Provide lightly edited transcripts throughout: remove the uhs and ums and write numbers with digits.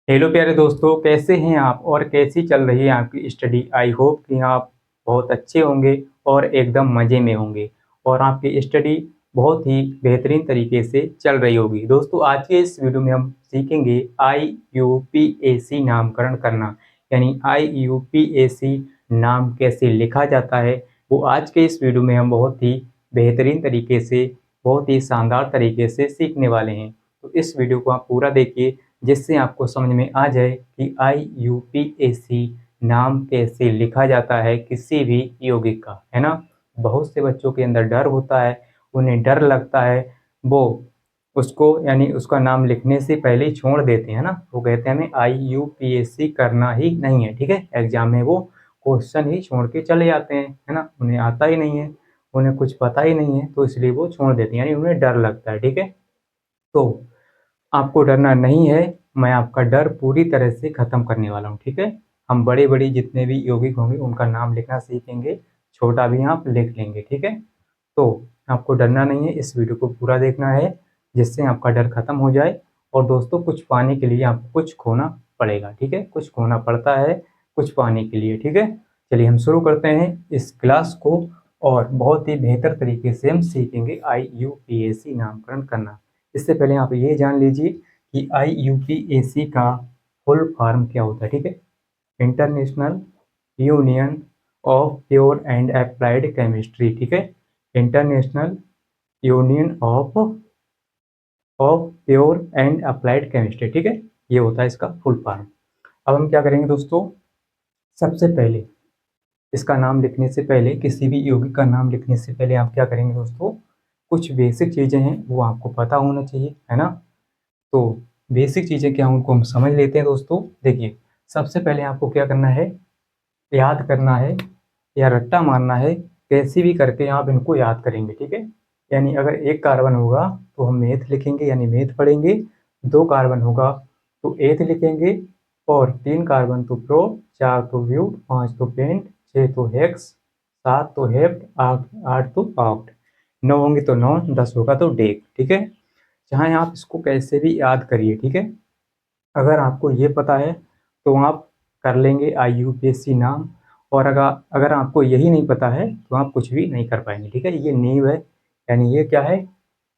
Hello प्यारे दोस्तों, कैसे हैं आप और कैसी चल रही है आपकी स्टडी। आई होप कि आप बहुत अच्छे होंगे और एकदम मज़े में होंगे और आपकी स्टडी बहुत ही बेहतरीन तरीके से चल रही होगी। दोस्तों, आज के इस वीडियो में हम सीखेंगे IUPAC नामकरण करना, यानी IUPAC नाम कैसे लिखा जाता है। वो आज के इस वीडियो में हम बहुत ही बेहतरीन तरीके से, बहुत ही शानदार तरीके से सीखने वाले हैं। तो इस वीडियो को आप पूरा देखिए, जिससे आपको समझ में आ जाए कि IUPAC नाम कैसे लिखा जाता है किसी भी यौगिक का, है ना। बहुत से बच्चों के अंदर डर होता है, उन्हें डर लगता है, वो उसको यानी उसका नाम लिखने से पहले ही छोड़ देते हैं ना। वो कहते हैं हमें IUPAC करना ही नहीं है, ठीक है। एग्जाम में वो क्वेश्चन ही छोड़ के चले जाते हैं, है ना। उन्हें आता ही नहीं है, उन्हें कुछ पता ही नहीं है, तो इसलिए वो छोड़ देते हैं, यानी उन्हें डर लगता है, ठीक है। तो आपको डरना नहीं है, मैं आपका डर पूरी तरह से ख़त्म करने वाला हूँ, ठीक है। हम बड़े-बड़ी जितने भी यौगिक होंगे उनका नाम लिखना सीखेंगे, छोटा भी आप लिख लेंगे, ठीक है। तो आपको डरना नहीं है, इस वीडियो को पूरा देखना है, जिससे आपका डर ख़त्म हो जाए। और दोस्तों, कुछ पाने के लिए आपको कुछ खोना पड़ेगा, ठीक है। कुछ खोना पड़ता है कुछ पाने के लिए, ठीक है। चलिए हम शुरू करते हैं इस क्लास को, और बहुत ही बेहतर तरीके से हम सीखेंगे IUPAC नामकरण करना। इससे पहले आप ये जान लीजिए कि IUPAC का फुल फॉर्म क्या होता है, ठीक है। International union of pure and applied chemistry, ठीक है। International union of pure and applied chemistry, ठीक है। ये होता है इसका फुल फॉर्म। अब हम क्या करेंगे दोस्तों, सबसे पहले इसका नाम लिखने से पहले, किसी भी यौगिक का नाम लिखने से पहले आप क्या करेंगे दोस्तों, कुछ बेसिक चीज़ें हैं वो आपको पता होना चाहिए, है ना। तो बेसिक चीज़ें क्या हैं उनको हम समझ लेते हैं दोस्तों। देखिए, सबसे पहले आपको क्या करना है, याद करना है या रट्टा मारना है, कैसे भी करके आप इनको याद करेंगे, ठीक है। यानी अगर एक कार्बन होगा तो हम मेथ लिखेंगे, यानी मेथ पढ़ेंगे। दो कार्बन होगा तो एथ लिखेंगे, और तीन कार्बन तो प्रो, चार तो ब्यूट, पाँच तो पेंट, छः तो हेक्स, सात तो हेप्ट, आठ आठ तो ऑक्ट, नौ होंगे तो नॉन, 10 होगा तो डेक, ठीक है। चाहे आप इसको कैसे भी याद करिए, ठीक है। अगर आपको ये पता है तो आप कर लेंगे IUPAC नाम, और अगर अगर आपको यही नहीं पता है तो आप कुछ भी नहीं कर पाएंगे, ठीक है। ये नींव है, यानी ये क्या है,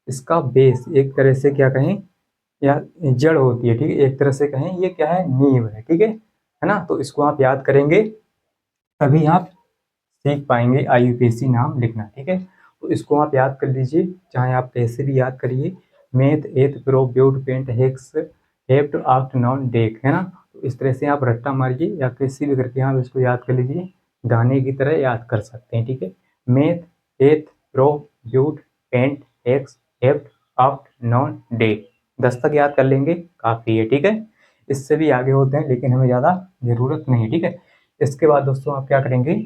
इसका बेस एक तरह से क्या कहें, या जड़ होती है, ठीक है। एक तरह से कहें ये क्या है, नींव है, ठीक है ना। तो इसको आप याद करेंगे तभी आप सीख पाएंगे IUPAC नाम लिखना, ठीक है। तो इसको आप याद कर लीजिए, चाहे आप कैसे भी याद करिए। Meth, eth, pro, but, pent, hex, hept, oct, non, dec, है ना। तो इस तरह से आप रट्टा मारिए या कैसे भी करके आप इसको याद कर लीजिए, गाने की तरह याद कर सकते हैं, ठीक है। Meth, eth, pro, but, pent, hex, hept, oct, non, dec, 10 तक याद कर लेंगे, काफ़ी है, ठीक है। इससे भी आगे होते हैं लेकिन हमें ज़्यादा ज़रूरत नहीं है, ठीक है। इसके बाद दोस्तों आप क्या करेंगे,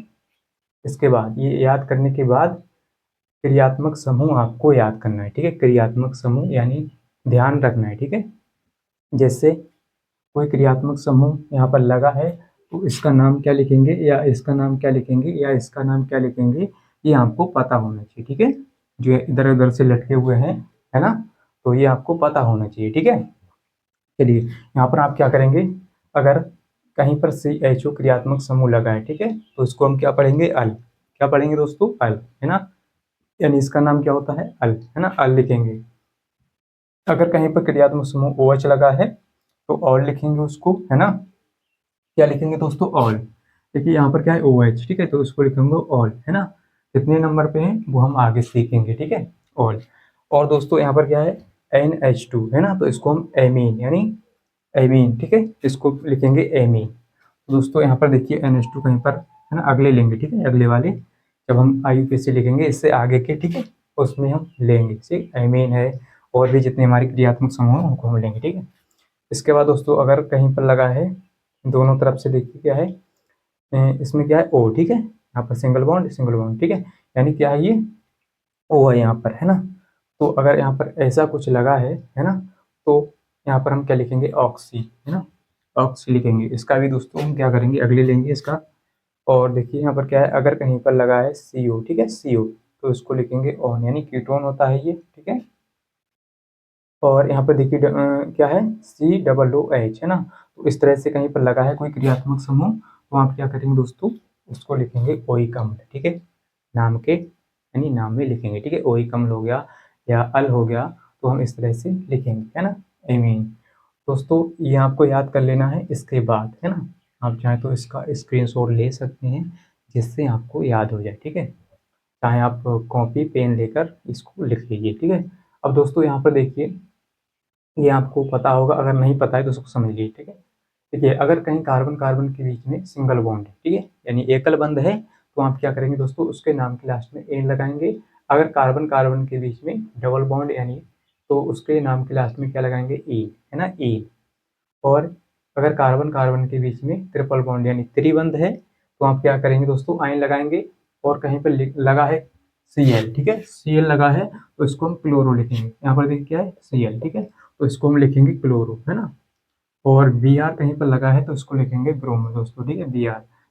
इसके बाद ये याद करने के बाद क्रियात्मक समूह आपको याद करना है, ठीक है। क्रियात्मक समूह यानी ध्यान रखना है, ठीक है। जैसे कोई क्रियात्मक समूह यहाँ पर लगा है तो इसका नाम क्या लिखेंगे, या इसका नाम क्या लिखेंगे, या इसका नाम क्या लिखेंगे, ये आपको पता होना चाहिए, ठीक है। जो इधर उधर से लटके हुए हैं, है ना, तो ये आपको पता होना चाहिए, ठीक है। चलिए यहाँ पर आप क्या करेंगे, अगर कहीं पर CHO क्रियात्मक समूह लगा है, ठीक है, तो इसको हम क्या पढ़ेंगे, अल। क्या पढ़ेंगे दोस्तों, अल, है ना। यानी इसका नाम क्या होता है, अल, है ना, अल लिखेंगे। अगर कहीं पर क्रियात्मक समूह OH लगा है तो और लिखेंगे उसको, है ना। क्या लिखेंगे दोस्तों, ऑल। देखिए यहाँ पर क्या है, OH, ठीक है, तो इसको लिखेंगे ऑल, है ना। कितने नंबर पे है वो हम आगे सीखेंगे, ठीक है, ऑल। और दोस्तों यहाँ पर क्या है, NH2, है ना, तो इसको हम एमीन, यानी एमीन, ठीक है, इसको लिखेंगे एमीन। तो दोस्तों यहाँ पर देखिए NH2 कहीं पर, है ना, अगले लेंगे, ठीक है, अगले वाले जब हम IUPAC लिखेंगे इससे आगे के, ठीक है, उसमें हम लेंगे, ठीक, एमीन है, और भी जितने हमारे क्रियात्मक समूह हैं उनको हम लेंगे, ठीक है। इसके बाद दोस्तों अगर कहीं पर लगा है, दोनों तरफ से देखिए क्या है, इसमें क्या है, O, ठीक है, यहाँ पर सिंगल बॉन्ड सिंगल बॉन्ड, ठीक है, यानी क्या है, ये O है यहाँ पर, है ना। तो अगर यहाँ पर ऐसा कुछ लगा है ना, तो यहाँ पर हम क्या लिखेंगे, ऑक्सी, है ना, ऑक्सी लिखेंगे। इसका भी दोस्तों हम क्या करेंगे, अगले लेंगे इसका। और देखिए यहाँ पर क्या है, अगर कहीं पर लगा है CO, ठीक है, CO, तो इसको लिखेंगे ऑन, यानी कीटोन होता है ये, ठीक है। और यहाँ पर देखिए क्या है COOH है ना। तो इस तरह से कहीं पर लगा है कोई क्रियात्मक समूह, तो आप क्या करेंगे दोस्तों, उसको लिखेंगे ओइक अम्ल, ठीक है, नाम के यानी नाम में लिखेंगे, ठीक है। ओइक अम्ल हो गया या अल हो गया, तो हम इस तरह से लिखेंगे, है ना, एमीन। दोस्तों ये आपको याद कर लेना है। इसके बाद है ना, आप चाहें तो इसका स्क्रीनशॉट ले सकते हैं जिससे आपको याद हो जाए, ठीक है। चाहे आप कॉपी पेन लेकर इसको लिख लीजिए, ठीक है। अब दोस्तों यहाँ पर देखिए, ये आपको पता होगा, अगर नहीं पता है तो उसको समझ लीजिए, ठीक है। देखिए अगर कहीं कार्बन कार्बन के बीच में सिंगल बॉन्ड है, ठीक है, यानी एकल बंध है, तो आप क्या करेंगे दोस्तों, उसके नाम के लास्ट में एन लगाएंगे। अगर कार्बन कार्बन के बीच में डबल बॉन्ड यानी, तो उसके नाम के लास्ट में क्या लगाएंगे, ई, है ना, ई। और अगर कार्बन कार्बन के बीच में ट्रिपल बॉन्ड यानी त्रिबंध है, तो आप क्या करेंगे दोस्तों, आयन लगाएंगे। और कहीं पर लगा है Cl, ठीक है, Cl लगा है, तो इसको हम क्लोरो लिखेंगे। यहाँ पर देखिए क्या है, Cl, ठीक है, तो इसको हम लिखेंगे क्लोरो, है ना। और Br कहीं पर लगा है तो इसको लिखेंगे ब्रोमो दोस्तों, ठीक है, Br, ठीक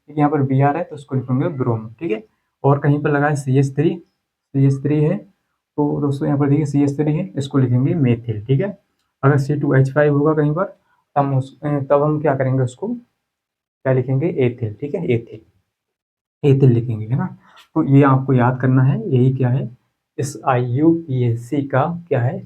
है, यहाँ पर Br है तो इसको लिखेंगे ब्रोमो, ठीक है। और कहीं पर लगा है CH3 है, तो दोस्तों यहाँ पर देखिए CH3 है, इसको लिखेंगे मेथिल, ठीक है। अगर C2H5 होगा कहीं पर, तब हम क्या करेंगे, उसको क्या लिखेंगे, एथिल, ठीक है, एथिल लिखेंगे, है ना। तो ये आपको याद करना है, यही क्या है, इस IUPAC का क्या है,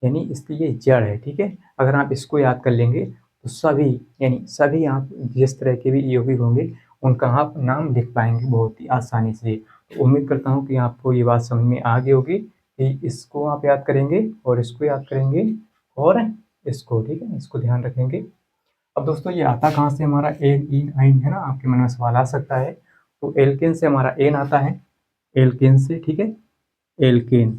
यानी इसकी ये जड़ है, ठीक है। अगर आप इसको याद कर लेंगे तो सभी आप जिस तरह के भी यौगिक होंगे उनका आप नाम लिख पाएंगे बहुत ही आसानी से। तो उम्मीद करता हूँ कि आपको ये बात समझ में आ गई होगी कि इसको आप याद करेंगे और इसको याद करेंगे और इसको, ठीक है, इसको ध्यान रखेंगे। अब दोस्तों ये आता कहाँ से, हमारा एन इन आइन, है ना, आपके मन में सवाल आ सकता है। तो एल्केन से हमारा एन आता है, एल्केन से, ठीक है, एल्केन।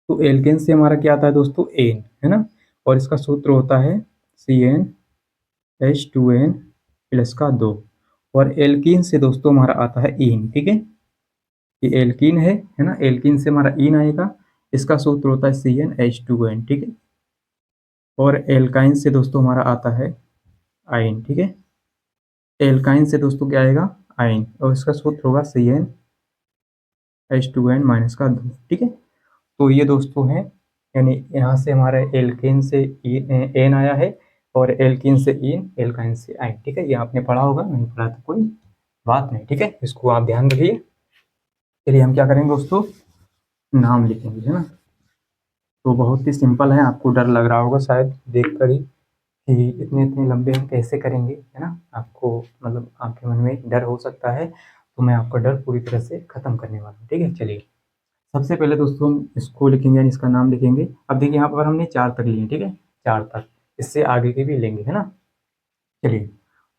तो एल्केन से हमारा क्या आता है दोस्तों, एन, है ना। और इसका सूत्र होता है CnH2n प्लस का 2। और एल्कीन से दोस्तों हमारा आता है इन, ठीक है, ये एल्कीन है ना, एल्कीन से हमारा इन आएगा, इसका सूत्र होता है CnH2n, ठीक है। और एल्काइन से दोस्तों हमारा आता है आइन, ठीक है, एल्काइन से दोस्तों क्या आएगा, आइन, और इसका सूत्र होगा CnH2n माइनस का 2, ठीक है। तो ये दोस्तों है, यानी यहाँ से हमारे एल्केन से एन आया है, और एल्कीन से इन, एल्काइन से आइन, ठीक है। ये आपने पढ़ा होगा, नहीं पढ़ा तो कोई बात नहीं, ठीक है, इसको आप ध्यान रखिए। चलिए हम क्या करेंगे दोस्तों, नाम लिखेंगे, है ना। तो बहुत ही सिंपल है, आपको डर लग रहा होगा शायद देख कर ही कि इतने इतने लंबे हम कैसे करेंगे, है ना, आपको मतलब आपके मन में डर हो सकता है, तो मैं आपका डर पूरी तरह से खत्म करने वाला हूँ, ठीक है। चलिए सबसे पहले दोस्तों हम इसको लिखेंगे, यानी इसका नाम लिखेंगे। अब देखिए यहाँ पर हमने 4 तक लिए, ठीक है, 4 तक, इससे आगे के भी लेंगे, है ना। चलिए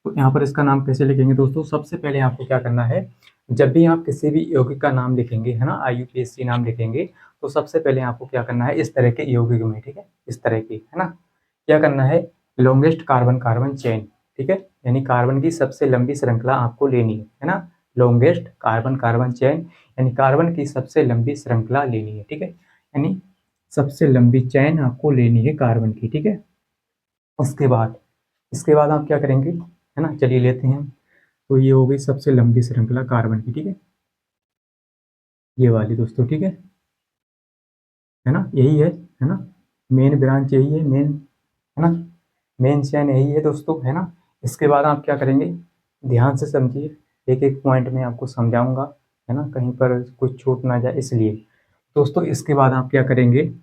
तो यहाँ पर इसका नाम कैसे लिखेंगे दोस्तों, सबसे पहले आपको क्या करना है, जब भी आप किसी भी यौगिक का नाम लिखेंगे, है ना, IUPAC नाम लिखेंगे, तो सबसे पहले आपको क्या करना है, इस तरह के यौगिक में, ठीक है, इस तरह की, है ना, क्या करना है, लॉन्गेस्ट कार्बन कार्बन चेन, ठीक है, यानी कार्बन की सबसे लंबी श्रृंखला आपको लेनी है ना, लॉन्गेस्ट कार्बन कार्बन चेन, यानी कार्बन की सबसे लंबी श्रृंखला लेनी है, ठीक है, यानी सबसे लंबी चैन आपको लेनी है कार्बन की, ठीक है। उसके बाद आप क्या करेंगे, है ना, चलिए लेते हैं। तो ये हो गई सबसे लंबी श्रृंखला कार्बन की, ठीक है, ये वाली दोस्तों, ठीक है ना, यही है ना, मेन ब्रांच यही है, है ना, मेन चैन यही है दोस्तों, है ना। इसके बाद आप क्या करेंगे, ध्यान से समझिए, एक एक पॉइंट में आपको समझाऊंगा, है ना, कहीं पर कुछ छूट ना जाए इसलिए। दोस्तों इसके बाद आप क्या करेंगे,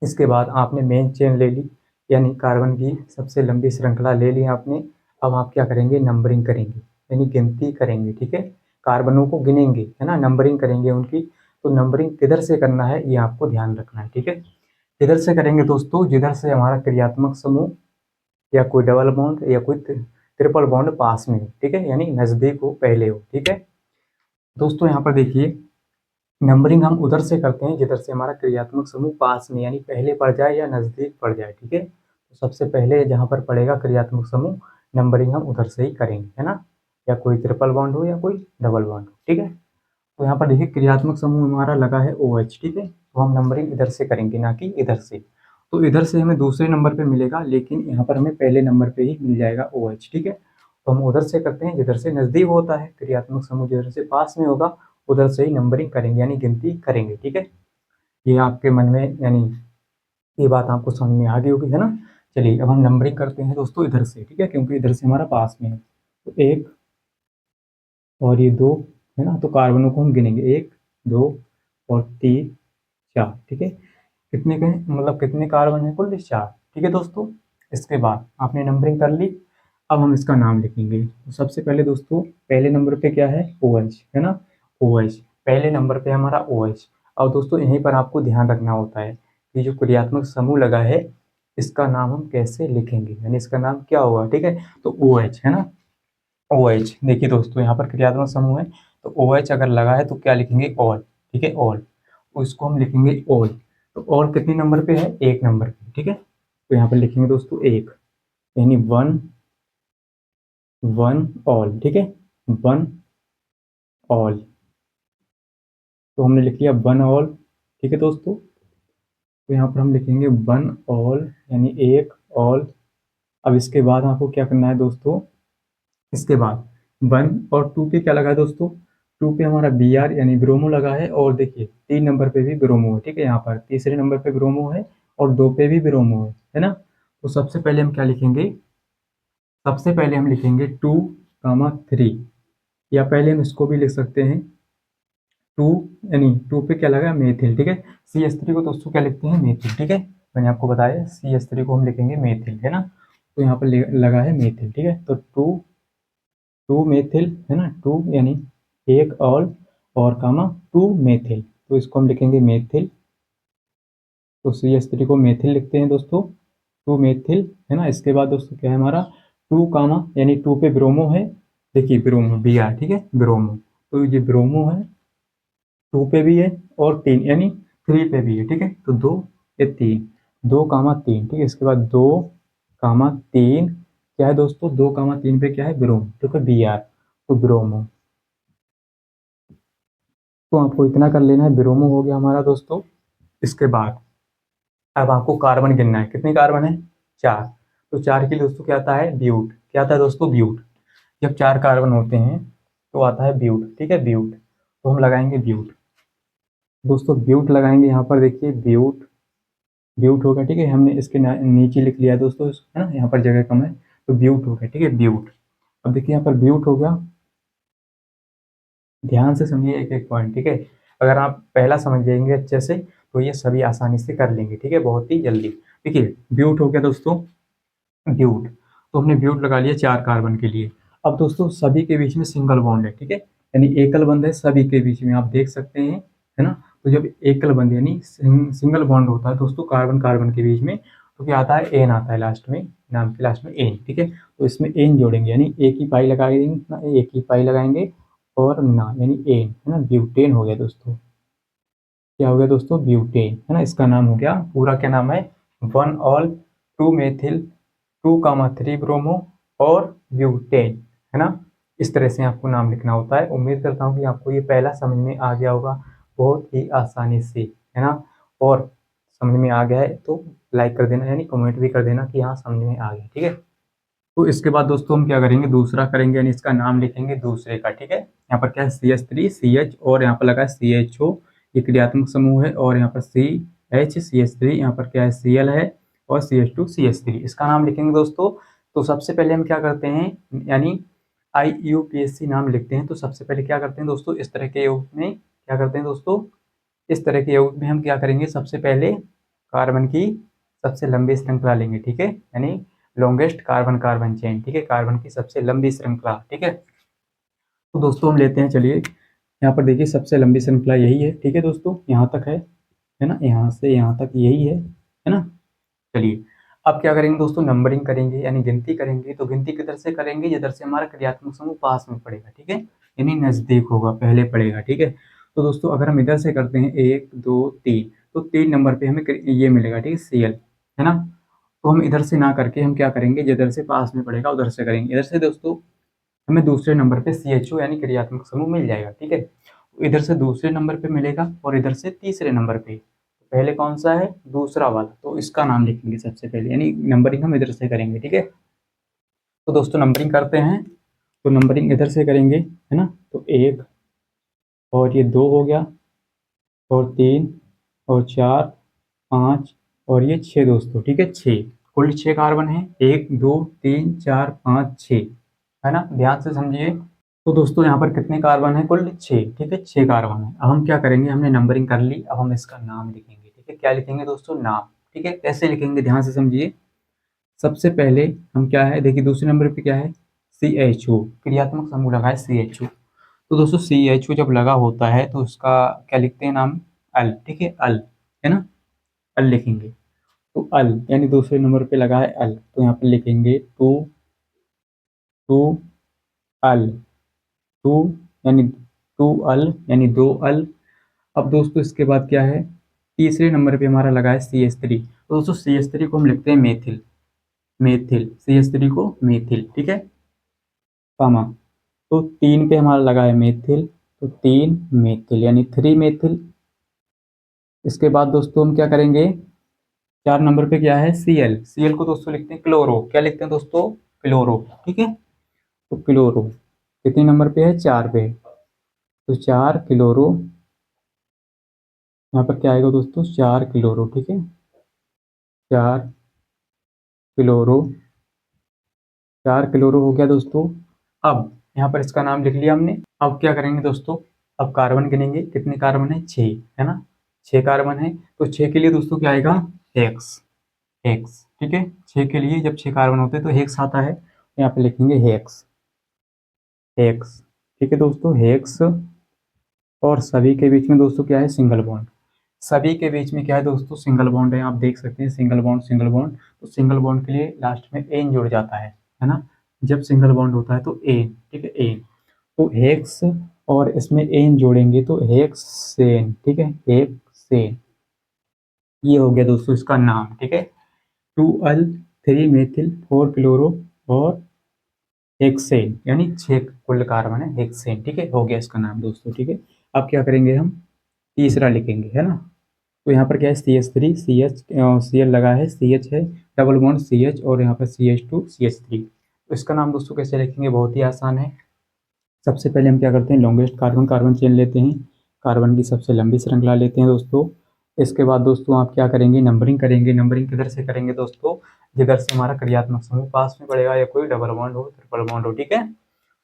इसके बाद आपने मेन चेन ले ली, यानी कार्बन की सबसे लंबी श्रृंखला ले ली आपने। अब आप क्या करेंगे, नंबरिंग करेंगे, यानी गिनती करेंगे, ठीक है, कार्बनों को गिनेंगे, है ना, नंबरिंग करेंगे उनकी। तो नंबरिंग किधर से करना है ये आपको ध्यान रखना है, ठीक है। किधर से करेंगे दोस्तों, जिधर से हमारा क्रियात्मक समूह या कोई डबल बॉन्ड या कोई ट्रिपल बॉन्ड पास में हो, ठीक है, यानी नजदीक हो, पहले हो, ठीक है। दोस्तों यहाँ पर देखिए, नंबरिंग हम उधर से करते हैं जिधर से हमारा क्रियात्मक समूह पास में यानी पहले पड़ जाए या नजदीक पड़ जाए, ठीक है। तो सबसे पहले जहाँ पर पड़ेगा क्रियात्मक समूह, नंबरिंग हम उधर से ही करेंगे, है ना, या कोई ट्रिपल बॉन्ड हो या कोई डबल बॉन्ड हो, ठीक है। तो यहाँ पर देखिए क्रियात्मक समूह हमारा लगा है OH, ठीक है, तो हम नंबरिंग इधर से करेंगे ना कि इधर से। तो इधर से हमें दूसरे नंबर पे मिलेगा, लेकिन यहाँ पर हमें पहले नंबर पे ही मिल जाएगा OH, ठीक है। तो हम उधर से करते हैं जिधर से नजदीक होता है क्रियात्मक समूह, जिधर से पास में होगा उधर से ही नंबरिंग करेंगे, यानी गिनती करेंगे, ठीक है। ये आपके मन में यानी ये बात आपको समझ में आ गई होगी, है ना। चलिए अब हम नंबरिंग करते हैं दोस्तों इधर से, ठीक है, क्योंकि इधर से हमारा पास में है। तो 1 और ये 2, है ना, तो कार्बनों को हम गिनेंगे 1 2 और 3 4, ठीक है। कितने के हैं, मतलब कितने कार्बन है कुल, 4, ठीक है दोस्तों। इसके बाद आपने नंबरिंग कर ली। अब हम इसका नाम लिखेंगे। तो सबसे पहले दोस्तों पहले नंबर पे क्या है, OH, है ना, OH पहले नंबर पे हमारा OH। और दोस्तों यहीं पर आपको ध्यान रखना होता है कि जो क्रियात्मक समूह लगा है इसका नाम हम कैसे लिखेंगे, यानी इसका नाम क्या होगा, ठीक है। तो OH, है ना, OH देखिए दोस्तों यहाँ पर क्रियात्मक समूह है, तो OH अगर लगा है तो क्या लिखेंगे, ऑल, ठीक है, ऑल। तो इसको हम लिखेंगे ऑल। तो ऑल कितने नंबर पे है, 1 नंबर पे, ठीक है। तो यहाँ पर लिखेंगे दोस्तों 1, यानी 1 1 ऑल, ठीक है, 1 ऑल। तो हमने लिख लिया 1 ऑल, ठीक है दोस्तों। तो यहाँ पर हम लिखेंगे 1 ऑल, यानी 1 ऑल। अब इसके बाद आपको क्या करना है दोस्तों, इसके बाद 1 और 2 पे क्या लगा है दोस्तों, 2 पे हमारा Br यानी ब्रोमो लगा है, और देखिए 3 नंबर पे भी ब्रोमो है, ठीक है, यहाँ पर तीसरे नंबर पे ब्रोमो है और 2 पे भी ब्रोमो है ना। तो सबसे पहले हम क्या लिखेंगे, सबसे पहले हम लिखेंगे 2, 3, या पहले हम इसको भी लिख सकते हैं 2, यानी 2 पे क्या लगा, मेथिल, ठीक है। CH3 को दोस्तों क्या लिखते हैं, मेथिल, ठीक है। मैंने आपको बताया CH3 को हम लिखेंगे मेथिल, है ना। तो यहाँ पर लगा है मेथिल, ठीक है। तो 2 मेथिल, है ना, 2 यानी 1 ऑल और कामा 2 मेथिल, तो इसको हम लिखेंगे मेथिल। तो CH3 को मेथिल लिखते हैं दोस्तों, 2 मेथिल, है ना। इसके बाद दोस्तों क्या है हमारा 2 कामा, यानी 2 पे ब्रोमो है, देखिए ब्रोमो Br, ठीक है, ब्रोमो। तो ये ब्रोमो है, 2 पे भी है और 3 यानी 3 पे भी है, ठीक है। तो 2 ये 3, 2, 3, ठीक है। इसके बाद 2, 3 क्या है दोस्तों, 2, 3 पे क्या है, ब्रोम, ठीक है, Br, तो ब्रोमो। तो आपको इतना कर लेना है, ब्रोमो हो गया हमारा दोस्तों। इसके बाद अब आपको कार्बन गिनना है, कितने कार्बन है, 4। तो 4 के लिए दोस्तों क्या आता है, ब्यूट, क्या आता है दोस्तों, ब्यूट। जब 4 कार्बन होते हैं तो आता है ब्यूट, ठीक है, ब्यूट। तो हम लगाएंगे ब्यूट दोस्तों, ब्यूट लगाएंगे यहाँ पर, देखिए ब्यूट, ब्यूट होगा, ठीक है। हमने इसके नीचे लिख लिया दोस्तों, है ना, यहाँ पर जगह कम है, तो ब्यूट हो गया, ठीक है, ब्यूट। अब देखिए यहाँ पर ब्यूट हो गया, ध्यान से समझिए एक एक पॉइंट, ठीक है। अगर आप पहला समझ जाएंगे अच्छे से तो ये सभी आसानी से कर लेंगे, ठीक है, बहुत ही जल्दी। देखिए ब्यूट हो गया दोस्तों, ब्यूट। तो हमने ब्यूट लगा लिया 4 कार्बन के लिए। अब दोस्तों सभी के बीच में सिंगल बॉन्ड है, ठीक है, यानी एकल बंध है सभी के बीच में, आप देख सकते हैं, है ना। तो जब एकल बंध यानी सिंगल बॉन्ड होता है दोस्तों कार्बन कार्बन के बीच में, तो क्या आता है, एन आता है लास्ट में, नाम के लास्ट में एन, ठीक है। तो इसमें एन जोड़ेंगे, यानी एक ही पाई लगाएंगे ना, एक ही पाई लगाएंगे और ना, यानी एन, है ना, ब्यूटेन हो गया दोस्तों। क्या हो गया दोस्तों, ब्यूटेन, है ना। इसका नाम हो गया, पूरा क्या नाम है, 1 ऑल 2 मेथिल 2, 3 ब्रोमो और ब्यूटेन, है ना। इस तरह से आपको नाम लिखना होता है। उम्मीद करता हूँ कि आपको ये पहला समझ में आ गया होगा बहुत ही आसानी से, है ना। और समझ में आ गया है तो लाइक कर देना, यानी कमेंट भी कर देना कि हाँ समझ में आ गया, ठीक है। तो इसके बाद दोस्तों हम क्या करेंगे, दूसरा करेंगे, यानी इसका नाम लिखेंगे दूसरे का, ठीक है। यहाँ पर क्या है, CH3 CH और यहाँ पर लगा है CHO, ये क्रियात्मक समूह है, और यहाँ पर CH CH3, यहाँ पर क्या है Cl है, और CH2 CH3, इसका नाम लिखेंगे दोस्तों। तो सबसे पहले हम क्या करते हैं, यानी IUPAC नाम लिखते हैं। तो सबसे पहले क्या करते हैं दोस्तों, इस तरह के योग में क्या करते हैं दोस्तों, इस तरह के योग में हम क्या करेंगे, सबसे पहले कार्बन की सबसे लंबी श्रृंखला लेंगे, ठीक है, यानी लॉन्गेस्ट कार्बन कार्बन चेन, ठीक है, कार्बन की सबसे लंबी श्रृंखला, ठीक है। तो दोस्तों हम लेते हैं, चलिए यहाँ पर देखिए सबसे लंबी श्रृंखला यही है, ठीक है दोस्तों, यहाँ तक है ना, यहाँ से यहाँ तक यही है ना। चलिए अब क्या करेंगे दोस्तों, नंबरिंग करेंगे, यानी गिनती करेंगे। तो गिनती किधर से करेंगे, जिधर से हमारा क्रियात्मक समूह पास में पड़ेगा, ठीक है, यानी नजदीक होगा, पहले पड़ेगा, ठीक है। तो दोस्तों अगर हम इधर से करते हैं 1 2 3, तो 3 नंबर पे हमें ये मिलेगा, ठीक है, Cl, है ना। तो हम इधर से ना करके हम क्या करेंगे, जिधर से पास में पड़ेगा उधर से करेंगे। इधर से दोस्तों हमें दूसरे नंबर पे CHO यानी क्रियात्मक समूह मिल जाएगा, ठीक है। इधर से दूसरे नंबर पे मिलेगा और इधर से तीसरे नंबर पे। पहले कौन सा है, दूसरा वाला, तो इसका नाम लिखेंगे सबसे पहले, यानी नंबरिंग हम इधर से करेंगे, ठीक है। तो दोस्तों नंबरिंग करते हैं, तो नंबरिंग इधर से करेंगे, है ना। तो 1 और ये 2 हो गया, और 3 और 4 5 और ये 6 दोस्तों, ठीक है 6, कुल 6 कार्बन है, 1 2 3 4 5 6, है ना, ध्यान से समझिए। तो दोस्तों यहाँ पर कितने कार्बन है, कुल 6, ठीक है 6 कार्बन है। अब हम क्या करेंगे, हमने नंबरिंग कर ली, अब हम इसका नाम लिखेंगे, ठीक है, क्या लिखेंगे दोस्तों, नाम, ठीक है, कैसे लिखेंगे ध्यान से समझिए। सबसे पहले हम क्या है, देखिए दूसरे नंबर पे क्या है, CHO, क्रियात्मक समूह लगा है CHO। तो दोस्तों CHO जब लगा होता है तो उसका क्या लिखते हैं नाम, अल, ठीक है अल, है ना, अल लिखेंगे। तो अल यानी दूसरे नंबर पे लगा है अल, तो यहाँ पे लिखेंगे टू, टू अल, टू यानी टू अल यानी 2 अल। अब दोस्तों इसके बाद क्या है, तीसरे नंबर पे हमारा लगा है CH3। तो दोस्तों CH3 को हम लिखते हैं मेथिल, मेथिल CH3 को मेथिल, ठीक है, कामा। तो 3 पे हमारा लगा है मेथिल, तो 3 मेथिल यानी 3 मेथिल। इसके बाद दोस्तों हम क्या करेंगे, 4 नंबर पे क्या है Cl, Cl को दोस्तों लिखते हैं क्लोरो, क्या लिखते हैं दोस्तों, क्लोरो, ठीक है। तो क्लोरो कितने नंबर पे है, 4 पे, तो 4 क्लोरो, यहाँ पर क्या आएगा दोस्तों, 4 क्लोरो, ठीक है 4 क्लोरो, 4 क्लोरो हो गया दोस्तों। अब यहाँ पर इसका नाम लिख लिया हमने। अब क्या करेंगे दोस्तों, अब कार्बन गिनेंगे, कितने कार्बन है, 6, है ना, 6 कार्बन है। तो 6 के लिए दोस्तों क्या आएगा, हेक्स, हेक्स, ठीक है 6 के लिए जब 6 कार्बन होते हैं तो हेक्स आता है, तो यहाँ पे लिखेंगे हेक्स, हेक्स, ठीक है दोस्तों हेक्स। और सभी के बीच में दोस्तों क्या है, सिंगल बॉन्ड, सभी के बीच में क्या है दोस्तों, सिंगल बॉन्ड है, आप देख सकते हैं सिंगल बॉन्ड, सिंगल बॉन्ड। तो सिंगल बॉन्ड के लिए लास्ट में एन जुड़ जाता है ना, जब सिंगल बॉन्ड होता है तो एन, ठीक है एन। तो हेक्स और इसमें एन जोड़ेंगे तो हेक्सेन, ठीक है हेक्सेन, ये हो गया दोस्तों इसका नाम, ठीक है 2 अल 3 मेथिल 4 क्लोरो और हेक्सेन, यानी 6 कुल कार्बन है हेक्सेन, ठीक है, हो गया इसका नाम दोस्तों, ठीक है। अब क्या करेंगे हम, तीसरा लिखेंगे, है ना। तो यहाँ पर क्या है, CH3 CH, Cl लगा है, CH है, डबल बॉन्ड CH और यहाँ पर CH2 CH3। तो इसका नाम दोस्तों कैसे लिखेंगे, बहुत ही आसान है। सबसे पहले हम क्या करते हैं, लॉन्गेस्ट कार्बन, कार्बन चेन लेते हैं, कार्बन की सबसे लंबी श्रृंखला लेते हैं दोस्तों। इसके बाद दोस्तों आप क्या करेंगे, नंबरिंग करेंगे, नंबरिंग किधर से करेंगे दोस्तों, जिधर से हमारा क्रियात्मक समूह पास में पड़ेगा, या कोई डबल बॉन्ड हो, ट्रिपल बॉन्ड हो, ठीक है।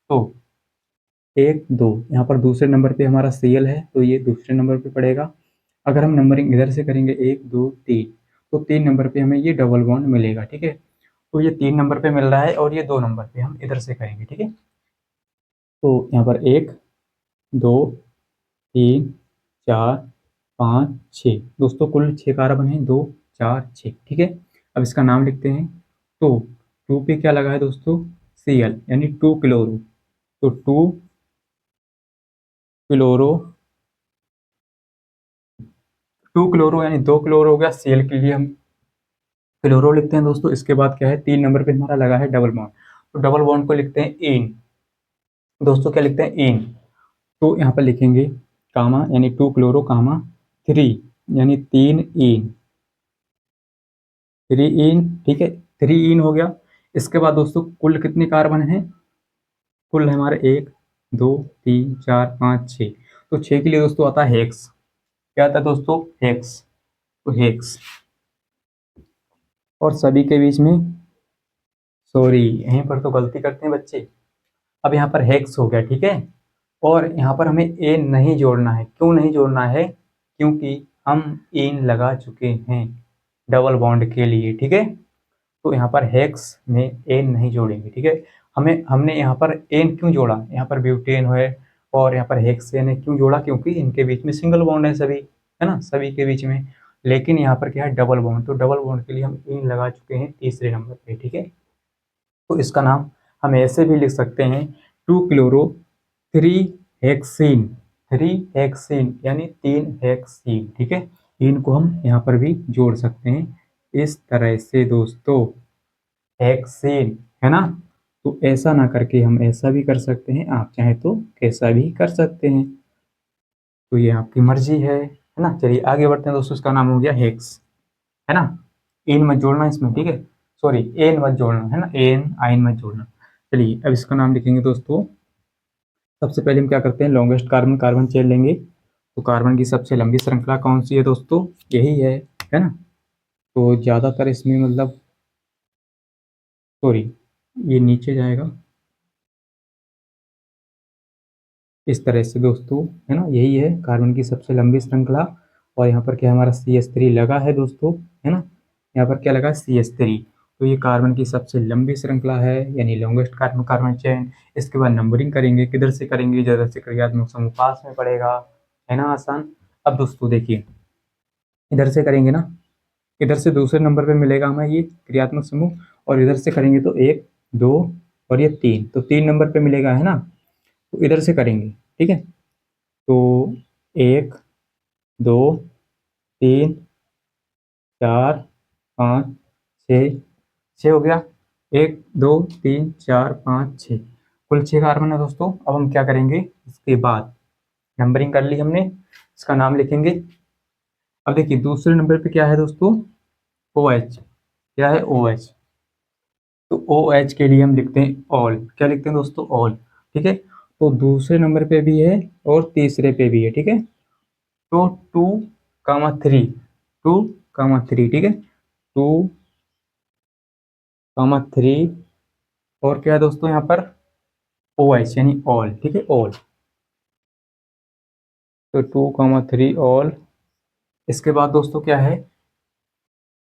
तो 1 2, यहाँ पर दूसरे नंबर पे हमारा Cl है, तो ये दूसरे नंबर पे पड़ेगा। अगर हम नंबरिंग इधर से करेंगे 1 2 3, तो 3 नंबर पे हमें ये डबल बॉन्ड मिलेगा, ठीक है। तो ये 3 नंबर पे मिल रहा है और ये 2 नंबर पे हम इधर से करेंगे, ठीक है। तो यहाँ पर 1 2 3 4 5 6 दोस्तों, कुल 6 कार्बन है, 2 4 6, ठीक है। अब इसका नाम लिखते हैं। तो 2 पे क्या लगा है दोस्तों, Cl यानी 2 क्लोरो, तो 2 क्लोरो, 2 क्लोरो यानी 2 क्लोरो हो गया, Cl के लिए हम क्लोरो लिखते हैं दोस्तों। इसके बाद क्या है, 3 नंबर पे हमारा लगा है डबल बॉन्ड, तो डबल बॉन्ड को लिखते हैं इन, दोस्तों क्या लिखते हैं इन। तो यहाँ पर लिखेंगे कामा यानी 2 क्लोरो कामा 3 यानी 3 इन, 3 इन, ठीक है 3 इन हो गया। इसके बाद दोस्तों कुल कितने कार्बन हैं, कुल है हमारे 1 2 3 4 5 6, तो 6 के लिए दोस्तों आता है हेक्स, क्या आता है दोस्तों, हेक्स, तो हेक्स। और सभी के बीच में, सॉरी यहीं पर तो गलती करते हैं बच्चे, अब यहाँ पर हेक्स हो गया, ठीक है। और यहाँ पर हमें ए नहीं जोड़ना है, क्यों नहीं जोड़ना है, क्योंकि हम इन लगा चुके हैं डबल बॉन्ड के लिए, ठीक है। तो यहाँ पर हेक्स में एन नहीं जोड़ेंगे, ठीक है। हमने यहाँ पर एन क्यों जोड़ा, यहाँ पर ब्यूटेन है और यहाँ पर हेक्सेन है, क्यों जोड़ा, क्योंकि इनके बीच में सिंगल बॉन्ड है सभी, है ना, सभी के बीच में। लेकिन यहाँ पर क्या है, डबल बॉन्ड, तो डबल बॉन्ड के लिए हम इन लगा चुके हैं तीसरे नंबर पे, ठीक है। तो इसका नाम हम ऐसे भी लिख सकते हैं 2 क्लोरो 3 हेक्सीन, 3 हेक्सीन यानी 3 हेक्सीन, ठीक है। इनको हम यहाँ पर भी जोड़ सकते हैं इस तरह से दोस्तों, हेक्सेन, है ना। तो ऐसा ना करके हम ऐसा भी कर सकते हैं, आप चाहे तो कैसा भी कर सकते हैं, तो ये आपकी मर्जी है ना। चलिए आगे बढ़ते हैं दोस्तों, इसका नाम हो गया हेक्स, है ना। एन मत जोड़ना इसमें, ठीक है, सॉरी एन मत जोड़ना, है ना, एन आइन मत जोड़ना। चलिए अब इसका नाम लिखेंगे दोस्तों। सबसे पहले हम क्या करते हैं, लॉन्गेस्ट कार्बन, कार्बन चेन लेंगे। तो कार्बन की सबसे लंबी श्रृंखला कौन सी है दोस्तों, यही है ना। तो ज़्यादातर इसमें मतलब सॉरी, ये नीचे जाएगा इस तरह से दोस्तों, है ना। यही है कार्बन की सबसे लंबी श्रृंखला। और यहाँ पर क्या हमारा CH3 लगा है दोस्तों, है ना। यहाँ पर क्या लगा, CH3। तो ये कार्बन की सबसे लंबी श्रृंखला है, यानी लॉन्गेस्ट कार्बन कार्बन चेन। इसके बाद नंबरिंग करेंगे, किधर से करेंगे, ज़्यादा से क्रियात्मक समूह पास में पड़ेगा, है ना, आसान। अब दोस्तों देखिए, इधर से करेंगे ना, इधर से दूसरे नंबर पे मिलेगा हमें ये क्रियात्मक समूह, और इधर से करेंगे तो 1 2 और ये 3, तो 3 नंबर पे मिलेगा, है ना। तो इधर से करेंगे, ठीक है। तो 1 2 3 4 5 6, 6 हो गया। 1 2 3 4 5 6, कुल 6 कार्बन है दोस्तों। अब हम क्या करेंगे, इसके बाद नंबरिंग कर ली हमने, इसका नाम लिखेंगे। अब देखिए दूसरे नंबर पे क्या है दोस्तों, OH। क्या है, OH। तो OH के लिए हम लिखते हैं ऑल। क्या लिखते हैं दोस्तों, ऑल, ठीक है। तो दूसरे नंबर पे भी है और तीसरे पे भी है, ठीक है। तो 2 3, 2 3, ठीक है। 2 3, और क्या है दोस्तों यहाँ पर, OH यानी ऑल, ठीक है, ऑल। तो 2 3 ऑल। इसके बाद दोस्तों क्या है,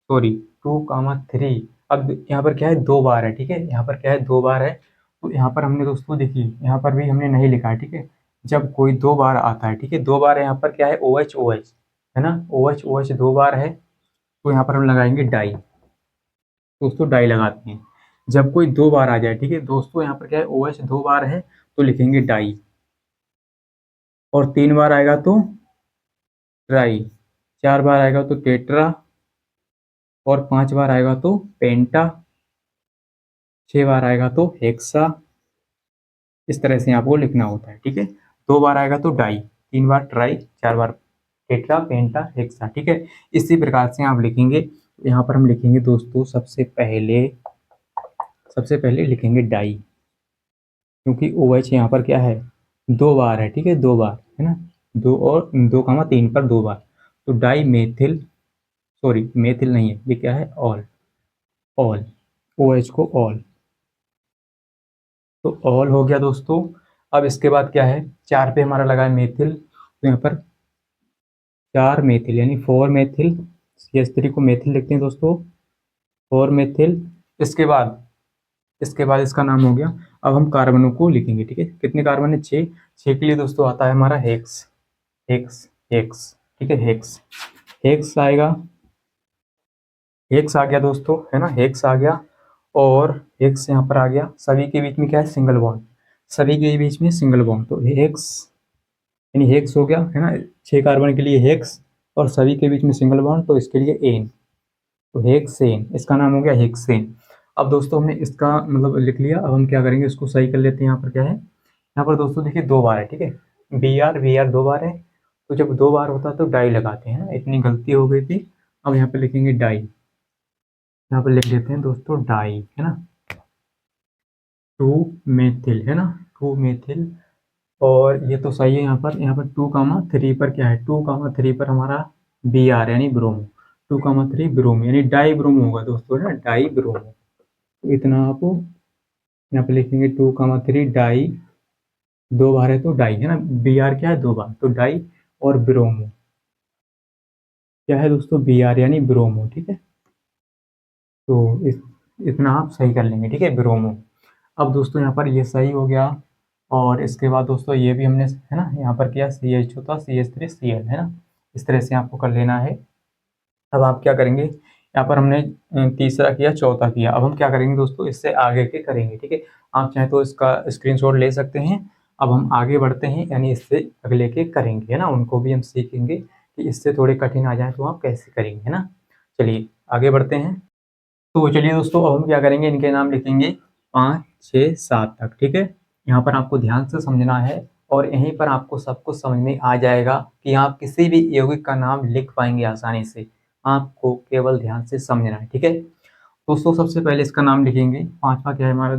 सॉरी, 2 3। अब यहाँ पर क्या है, 2 बार है, ठीक है। यहाँ पर क्या है, 2 बार है। तो यहाँ पर हमने दोस्तों देखिए, यहाँ पर भी हमने नहीं लिखा है, ठीक है। जब कोई 2 बार आता है, ठीक है, 2 बार है, यहाँ पर क्या है, OH OH, है ना, OH OH 2 बार है। तो यहाँ पर हम लगाएंगे डाई, दोस्तों डाई लगाते हैं। जब कोई 2 बार आ जाए, ठीक है दोस्तों, यहाँ पर क्या है, OH 2 बार है तो लिखेंगे डाई, और 3 बार आएगा तो ट्राई, 4 बार आएगा तो टेट्रा, और 5 बार आएगा तो पेंटा, 6 बार आएगा तो हेक्सा। इस तरह से आपको लिखना होता है, ठीक है। 2 बार आएगा तो डाई, 3 बार ट्राई, 4 बार टेट्रा पेंटा हेक्सा, ठीक है। इसी प्रकार से आप लिखेंगे। यहाँ पर हम लिखेंगे दोस्तों, सबसे पहले लिखेंगे डाई, क्योंकि OH यहाँ पर क्या है, 2 बार है, ठीक है, 2 बार, है ना। 2 और 2 3 पर 2 बार। तो डाई मेथिल, सॉरी मेथिल नहीं है, ये क्या है, ऑल, ऑल, OH को ऑल। तो ऑल हो गया दोस्तों। अब इसके बाद क्या है, 4 पे हमारा लगा है मेथिल, तो यहाँ पर 4 मेथिल यानी 4 मेथिल, CH3 को मेथिल लिखते हैं दोस्तों, 4 मेथिल। इसके बाद इसका नाम हो गया। अब हम कार्बनों को लिखेंगे, ठीक है। कितने कार्बन है, 6। 6 के लिए दोस्तों आता है हमारा हेक्स, हेक्स, हेक्स, ठीक है, हेक्स, हेक्स आएगा। हेक्स आ गया दोस्तों, है ना, हेक्स आ गया। और हेक्स यहाँ पर आ गया। सभी के बीच में क्या है, सिंगल बॉन्ड, सभी के बीच में सिंगल बॉन्ड, तो हेक्स यानी हेक्स हो गया, है ना। 6 कार्बन के लिए हेक्स, और सभी के बीच में सिंगल बॉन्ड, तो इसके लिए एन, तो हेक्सेन, इसका नाम हो गया हेक्सेन। अब दोस्तों हमने इसका मतलब लिख लिया। अब हम क्या करेंगे, इसको सही कर लेते हैं। यहाँ पर क्या है, यहाँ पर दोस्तों देखिए 2 बार है, ठीक है, Br 2 बार है। तो जब 2 बार होता है तो डाई लगाते हैं ना, इतनी गलती हो गई थी। अब यहाँ पे लिखेंगे डाई, यहाँ पर लिख लेते हैं दोस्तों डाई, है ना, 2 मेथिल, है ना, 2 मेथिल। और ये तो सही है। यहाँ पर 2 3 पर क्या है, 2 3 पर हमारा Br यानी ब्रोमो, 2 3 ब्रोमो यानी डाई ब्रोमो होगा दोस्तों, है ना, डाई ब्रोमो। तो इतना आप यहाँ पे लिखेंगे, 2 3 डाई, 2 बार है तो डाई, है ना। Br क्या है, 2 बार, तो डाई। और ब्रोमो क्या है दोस्तों, Br यानी ब्रोमो, ठीक है। तो इतना आप सही कर लेंगे, ठीक है, ब्रोमो। अब दोस्तों यहाँ पर ये सही हो गया। और इसके बाद दोस्तों ये भी हमने, है ना, यहाँ पर किया CH होता, CH3Cl, है ना। इस तरह से आपको कर लेना है। अब आप क्या करेंगे, यहाँ पर हमने तीसरा किया, चौथा किया। अब हम क्या करेंगे दोस्तों, इससे आगे के करेंगे, ठीक है। आप चाहे तो इसका स्क्रीनशॉट ले सकते हैं। अब हम आगे बढ़ते हैं, यानी इससे अगले के करेंगे, है ना, उनको भी हम सीखेंगे कि इससे थोड़े कठिन आ जाए तो आप कैसे करेंगे, है ना। चलिए आगे बढ़ते हैं। तो चलिए दोस्तों, अब हम क्या करेंगे, इनके नाम लिखेंगे 5 6 7 तक, ठीक है। यहाँ पर आपको ध्यान से समझना है, और यहीं पर आपको सब कुछ समझ में आ जाएगा कि आप किसी भी यौगिक का नाम लिख पाएंगे आसानी से। आपको केवल ध्यान से समझना है, ठीक है। दोस्तों सबसे पहले इसका नाम लिखेंगे। पांचवा क्या है हमारा,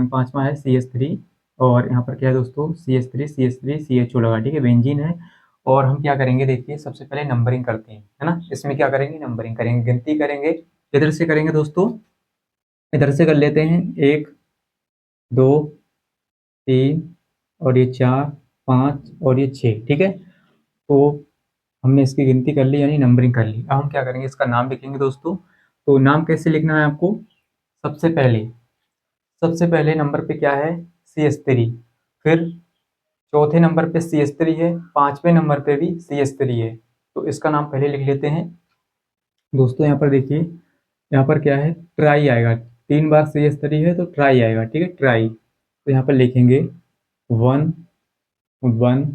पांचवा है CH3। और यहाँ पर क्या है दोस्तों, CH3 CH3 CHO लगा, ठीक है, बेंजीन है। और हम क्या करेंगे, देखिए सबसे पहले नंबरिंग करते हैं, है ना। इसमें क्या करेंगे, नंबरिंग करेंगे, गिनती करेंगे। इधर से करेंगे दोस्तों, इधर से कर लेते हैं 1 2 3 और ये 4 5 और ये 6, ठीक है। तो हमने इसकी गिनती कर ली, यानी नंबरिंग कर ली। अब हम क्या करेंगे, इसका नाम लिखेंगे दोस्तों। तो नाम कैसे लिखना है आपको, सबसे पहले नंबर पे क्या है, CS3, फिर चौथे नंबर पे CS3 है, पांचवें नंबर पे भी CS3 है। तो इसका नाम पहले लिख लेते हैं दोस्तों। यहाँ पर देखिए, यहाँ पर क्या है, ट्राई आएगा, 3 बार CS3 है तो ट्राई आएगा, ठीक है, ट्राई। तो यहाँ पर लिखेंगे 1 1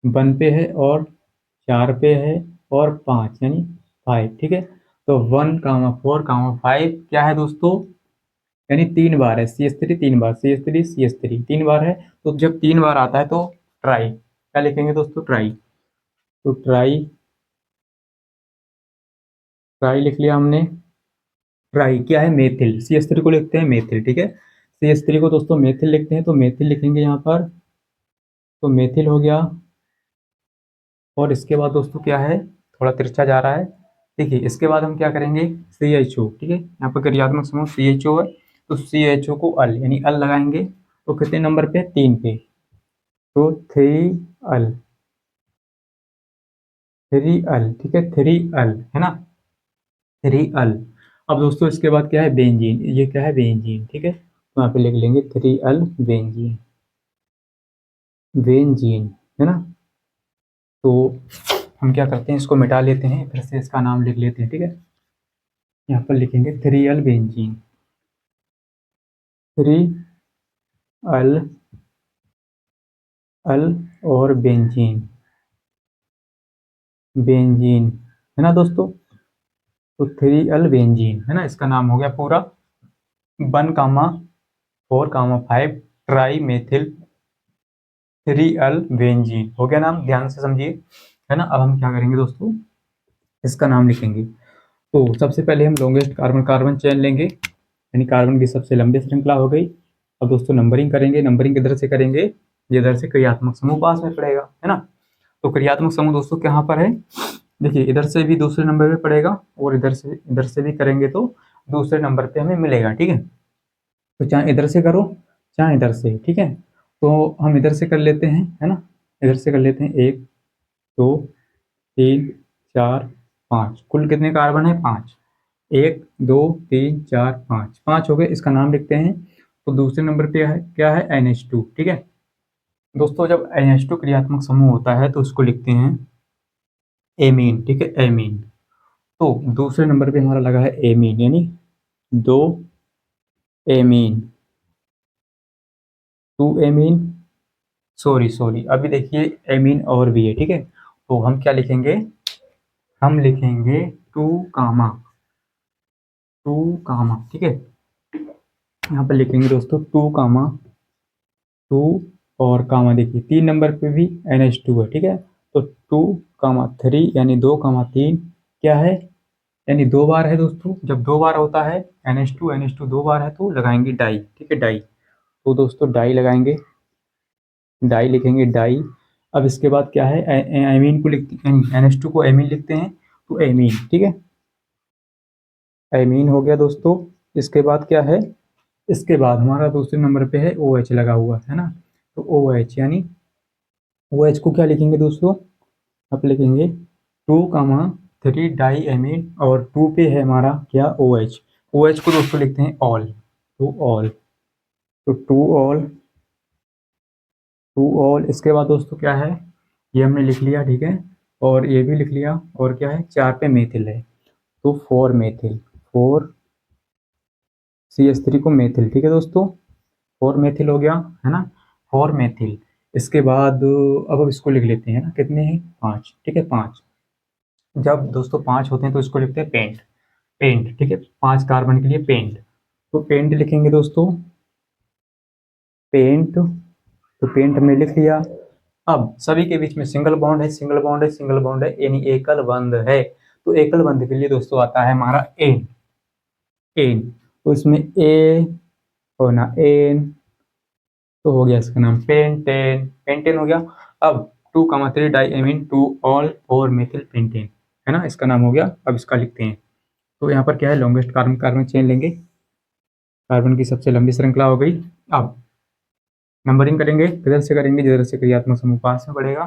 1 पे है, और 4 पे है, और 5 यानी 5, ठीक है। तो 1, 4, 5 क्या है दोस्तों, यानी 3 बार है CS3, 3 बार CS3 3 बार है। तो जब 3 बार आता है तो ट्राई, क्या लिखेंगे दोस्तों, ट्राई। तो ट्राई, ट्राई लिख लिया हमने। ट्राई क्या है, मेथिल, CS3 को लिखते हैं मेथिल, ठीक है। CS3 को दोस्तों मेथिल लिखते हैं, तो मेथिल लिखेंगे यहाँ पर। तो मेथिल हो गया। और इसके बाद दोस्तों क्या है, थोड़ा तिरछा जा रहा है, देखिए इसके बाद हम क्या करेंगे, CHO, ठीक है। यहाँ पर क्रियात्मक समूह CHO है, तो CHO को अल यानी अल लगाएंगे। तो कितने नंबर पे, 3 पे। तो 3 अल, 3 अल, ठीक है, 3 अल, है ना, 3 अल। अब दोस्तों इसके बाद क्या है, बेंजीन, ये क्या है, बेंजीन, ठीक है। तो यहाँ पे लिख लेंगे 3 अल बेंजीन, बेंजीन, है ना। तो हम क्या करते हैं, इसको मिटा लेते हैं, फिर से इसका नाम लिख लेते हैं, ठीक है। यहाँ पर लिखेंगे 3 अल बेंजीन, 3 अल, अल और बेंजीन, बेंजीन, है ना दोस्तों। तो 3 अल बेंजीन, है ना, इसका नाम हो गया पूरा। 1, 4, 5 ट्राई मेथिल 3 अल बेंजीन, हो गया नाम, ध्यान से समझिए, है ना। अब हम क्या करेंगे दोस्तों, इसका नाम लिखेंगे। तो सबसे पहले हम लॉन्गेस्ट कार्बन कार्बन चेन लेंगे, यानी कार्बन की सबसे लंबी श्रृंखला हो गई। अब दोस्तों नंबरिंग करेंगे, नंबरिंग किधर से करेंगे, ये इधर से क्रियात्मक समूह पास में पड़ेगा, है ना। तो क्रियात्मक समूह दोस्तों कहाँ पर है, देखिए इधर से भी दूसरे नंबर पे पड़ेगा, और इधर से भी करेंगे तो दूसरे नंबर पे हमें मिलेगा, ठीक है। तो चाहे इधर से करो, चाहे इधर से, ठीक है। तो हम इधर से कर लेते हैं, है ना, इधर से कर लेते हैं, 1 2 3 4 5, कुल कितने कार्बन है, 5। 1 2 3 4 5, 5 हो गए, इसका नाम लिखते हैं। तो दूसरे नंबर पे है क्या है, NH2, ठीक है। दोस्तों जब NH2 क्रियात्मक समूह होता है तो उसको लिखते हैं एमीन, ठीक है, एमीन। तो दूसरे नंबर पे हमारा लगा है एमीन, यानी 2 एमीन, 2 एमीन, सॉरी सॉरी, अभी देखिए एमीन और भी है, ठीक है। तो हम क्या लिखेंगे, हम लिखेंगे 2 कामा, ठीक है। यहाँ पर लिखेंगे दोस्तों 2 और कामा, देखिए 3 नंबर पे भी NH2 है, ठीक है। तो 2 3 यानी 2 3 क्या है, यानी 2 बार है दोस्तों। जब 2 बार होता है NH2 2 बार है तो लगाएंगे डाई, ठीक है, डाई। तो दोस्तों डाई लगाएंगे, डाई लिखेंगे, डाई। अब इसके बाद क्या है, एमीन को लिखते हैं, NH2 को एमीन लिखते हैं, तो एमीन, ठीक है, एमीन हो गया दोस्तों। इसके बाद क्या है, इसके बाद हमारा दूसरे नंबर पे है OH लगा हुआ, है ना। तो OH यानी OH को क्या लिखेंगे दोस्तों, आप लिखेंगे 2 3 डाई एमीन, और 2 पे है हमारा क्या, OH। OH को दोस्तों लिखते हैं ऑल, टू ऑल। तो टू ऑल। इसके बाद दोस्तों क्या है, ये हमने लिख लिया, ठीक है, और ये भी लिख लिया, और क्या है, 4 पे मेथिल है, तो 4 मेथिल, 4 CH3 को मेथिल, ठीक है दोस्तों, 4 मेथिल हो गया, है ना, 4 मेथिल। इसके बाद अब इसको लिख लेते हैं ना, कितने हैं, 5, ठीक है, 5। जब दोस्तों 5 होते हैं तो इसको लिखते हैं पेंट, पेंट, ठीक है, 5 कार्बन के लिए पेंट। तो पेंट लिखेंगे दोस्तों, पेंट। तो पेंट हमने लिख लिया। अब सभी के बीच में सिंगल बॉन्ड है, सिंगल बॉन्ड है, सिंगल बॉन्ड है, यानी एकल बंध है। तो एकल बंध के लिए दोस्तों आता है हमारा एन, एन। तो इसमें ए और ना एन, तो हो गया इसका नाम पेंटेन, पेंटेन हो गया। अब 2,3 डाईएमीन 2 ऑल 4 मेथिल पेंटेन, है ना, इसका नाम हो गया। अब इसका लिखते हैं। तो यहाँ पर क्या है, लॉन्गेस्ट कार्बन कार्बन चेन लेंगे, कार्बन की सबसे लंबी श्रृंखला हो गई। अब नंबरिंग करेंगे, किधर से करेंगे, जिधर से क्रियात्मक समूह पास में बढ़ेगा,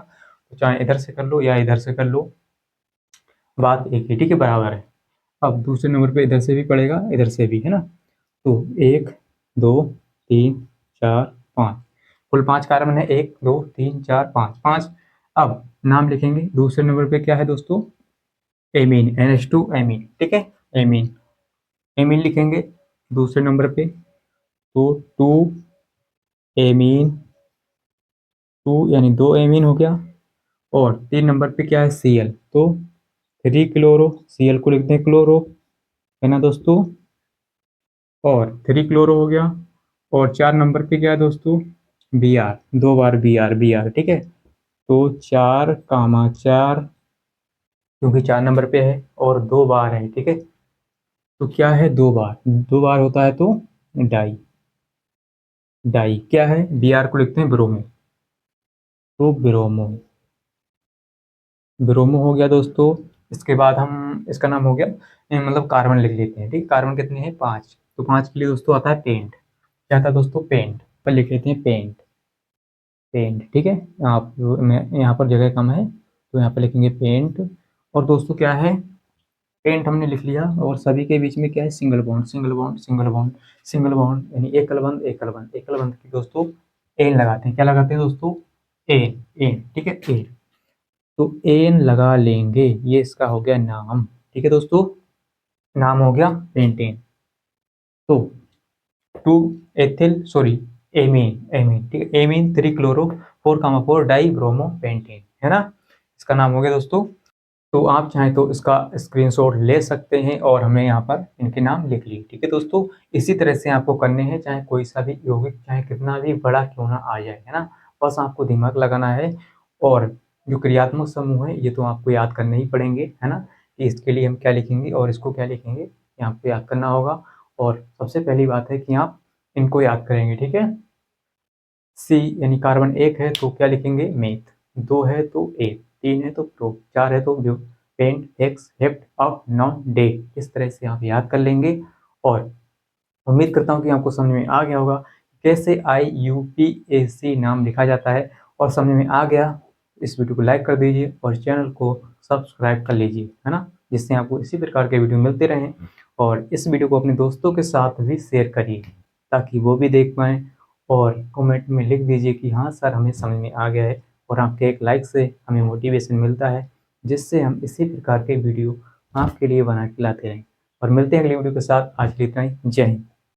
तो चाहे इधर से कर लो या इधर से कर लो, बात एक ही, ठीक है, बराबर है। अब दूसरे नंबर पे इधर से भी पड़ेगा, इधर से भी, है ना। तो 1 2 3 4 5, कुल 5 कार्बन है, 1 2 3 4 5 5। अब नाम लिखेंगे। दूसरे नंबर पे क्या है दोस्तों, एमीन, NH2 एमीन, ठीक है, एमीन, एमीन लिखेंगे दूसरे नंबर पे। तो 2 एमीन, 2 यानी 2 एमीन हो गया। और 3 नंबर पे क्या है, Cl, तो 3 क्लोरो, Cl को लिखते हैं क्लोरो, है ना दोस्तों, और 3 क्लोरो हो गया। और 4 नंबर पे क्या है दोस्तों, Br, 2 बार Br, ठीक है। तो 4,4, क्योंकि 4 नंबर पे है और 2 बार है, ठीक है। तो क्या है, 2 बार, 2 बार होता है तो डाई, डाई क्या है, Br को लिखते हैं ब्रोमो, तो ब्रोमो, ब्रोमो हो गया दोस्तों। इसके बाद हम, इसका नाम हो गया, मतलब कार्बन लिख लेते हैं, ठीक। कार्बन कितने हैं, 5, तो 5 के लिए दोस्तों आता है पेंट, क्या था दोस्तों, पेंट, पर लिख लेते हैं पेंट, पेंट, ठीक है। आप यहाँ पर जगह कम है तो यहाँ पर लिखेंगे पेंट। और दोस्तों क्या है, पेंट हमने लिख लिया, और सभी के बीच में क्या है, single bond, single bond, single bond, single bond, यानी एकल बंध, एकल बंध, एकल बंध की दोस्तों एन लगाते हैं, क्या लगाते हैं दोस्तों, एन, एन, ठीक है, एन। तो एन लगा लेंगे, ये इसका हो गया नाम, ठीक है दोस्तों, नाम हो गया पेंटेन। तो 2 एथिल, सॉरी, एमीन, एमीन, ठीक है, amine 3 chloro 4,4 die bromo pentane, है ना, इसका नाम हो गया दोस्तों। तो आप चाहें तो इसका स्क्रीनशॉट ले सकते हैं, और हमने यहाँ पर इनके नाम लिख लिए, ठीक है दोस्तों। इसी तरह से आपको करने हैं, चाहे कोई सा भी यौगिक, चाहे कितना भी बड़ा क्यों ना आ जाए, है ना, बस आपको दिमाग लगाना है। और जो क्रियात्मक समूह है ये तो आपको याद करने ही पड़ेंगे, है ना, कि इसके लिए हम क्या लिखेंगे और इसको क्या लिखेंगे, ये आपको याद करना होगा। और सबसे पहली बात है कि आप इनको याद करेंगे, ठीक है। सी यानी कार्बन 1 है तो क्या लिखेंगे, मेथ, 2 है तो ए, 3 है तो प्रो, 4 है तो ब्यू, पेंट, हेक्स, हेप्ट, अप, नॉन, डे, इस तरह से आप याद कर लेंगे। और उम्मीद करता हूँ कि आपको समझ में आ गया होगा कैसे IUPAC नाम लिखा जाता है। और समझ में आ गया, इस वीडियो को लाइक कर दीजिए और चैनल को सब्सक्राइब कर लीजिए, है ना, जिससे आपको इसी प्रकार के वीडियो मिलते रहें। और इस वीडियो को अपने दोस्तों के साथ भी शेयर करिए ताकि वो भी देख पाएँ। और कमेंट में लिख दीजिए कि हाँ सर, हमें समझ में आ गया है। और आपके एक लाइक से हमें मोटिवेशन मिलता है, जिससे हम इसी प्रकार के वीडियो आपके लिए बना के लाते रहें। और मिलते हैं अगली वीडियो के साथ, आज के लिए इतना ही, जय हिंद।